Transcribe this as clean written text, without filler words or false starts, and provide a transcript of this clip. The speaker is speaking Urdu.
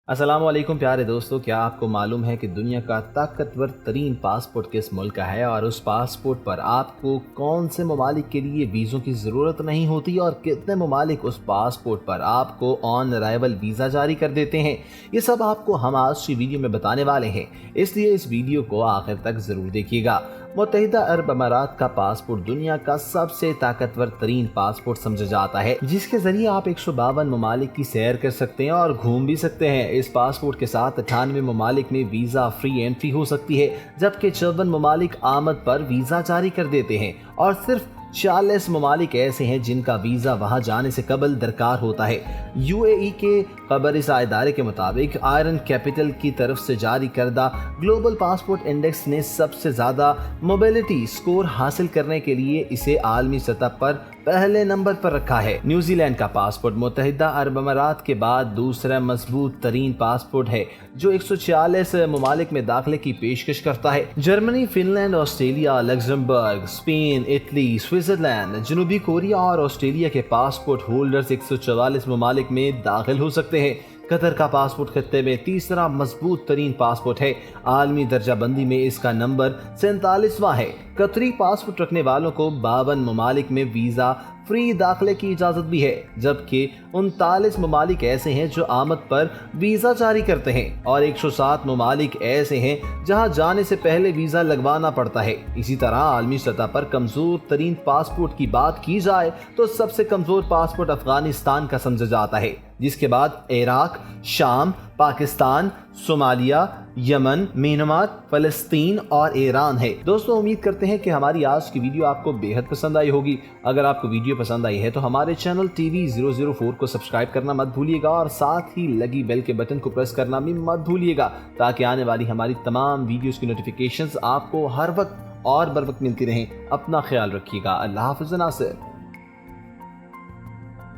السلام علیکم پیارے دوستو، کیا آپ کو معلوم ہے کہ دنیا کا طاقتور ترین پاسپورٹ کس ملک کا ہے اور اس پاسپورٹ پر آپ کو کون سے ممالک کے لیے ویزوں کی ضرورت نہیں ہوتی اور کتنے ممالک اس پاسپورٹ پر آپ کو آن ارائیول ویزا جاری کر دیتے ہیں؟ یہ سب آپ کو ہم آج کی ویڈیو میں بتانے والے ہیں، اس لیے اس ویڈیو کو آخر تک ضرور دیکھیے گا۔ متحدہ عرب امارات کا پاسپورٹ دنیا کا سب سے طاقتور ترین پاسپورٹ سمجھا جاتا ہے، جس کے ذریعے آپ 152 ممالک کی سیر کر سکتے ہیں اور گھوم بھی سکتے ہیں۔ اس پاسپورٹ کے ساتھ 98 ممالک میں ویزا فری انٹری ہو سکتی ہے، جبکہ 54 ممالک آمد پر ویزا جاری کر دیتے ہیں اور صرف 40 ممالک ایسے ہیں جن کا ویزا وہاں جانے سے قبل درکار ہوتا ہے۔ UAE کے خبر رساں ادارے کے مطابق آئرن کیپٹل کی طرف سے جاری کردہ گلوبل پاسپورٹ انڈیکس نے سب سے زیادہ موبیلٹی سکور حاصل کرنے کے لیے اسے عالمی سطح پر پہلے نمبر پر رکھا ہے۔ نیوزی لینڈ کا پاسپورٹ متحدہ عرب امارات کے بعد دوسرا مضبوط ترین پاسپورٹ ہے جو 146 ممالک میں داخلے کی پیشکش کرتا ہے۔ Germany, Finland, Australia, Luxembourg, Spain, Italy, Switzerland, جنوبی کوریا اور آسٹریلیا کے پاسپورٹ ہولڈرز 144 ممالک میں داخل ہو سکتے ہیں۔ قطر کا پاسپورٹ خطے میں تیسرا مضبوط ترین پاسپورٹ ہے، عالمی درجہ بندی میں اس کا نمبر 47واں ہے۔ قطری پاسپورٹ رکھنے والوں کو 52 ممالک میں ویزا فری داخلے کی اجازت بھی ہے، جبکہ 39 ممالک ایسے ہیں جو آمد پر ویزا جاری کرتے ہیں اور 107 ممالک ایسے ہیں جہاں جانے سے پہلے ویزا لگوانا پڑتا ہے۔ اسی طرح عالمی سطح پر کمزور ترین پاسپورٹ کی بات کی جائے تو سب سے کمزور پاسپورٹ افغانستان کا سمجھا جاتا ہے، جس کے بعد عراق، شام، پاکستان، صومالیہ، یمن، میانمار، فلسطین اور ایران ہے۔ دوستو، امید کرتے ہیں کہ ہماری آج کی ویڈیو آپ کو بے حد پسند آئی ہوگی۔ اگر آپ کو ویڈیو پسند آئی ہے تو ہمارے چینل TV 004 کو سبسکرائب کرنا مت بھولیے گا اور ساتھ ہی لگی بیل کے بٹن کو پریس کرنا بھی مت بھولیے گا تاکہ آنے والی ہماری تمام ویڈیوز کی نوٹیفیکیشنز آپ کو ہر وقت اور بر وقت ملتی رہیں۔ اپنا خیال رکھیے گا۔ اللہ حافظ ناصر۔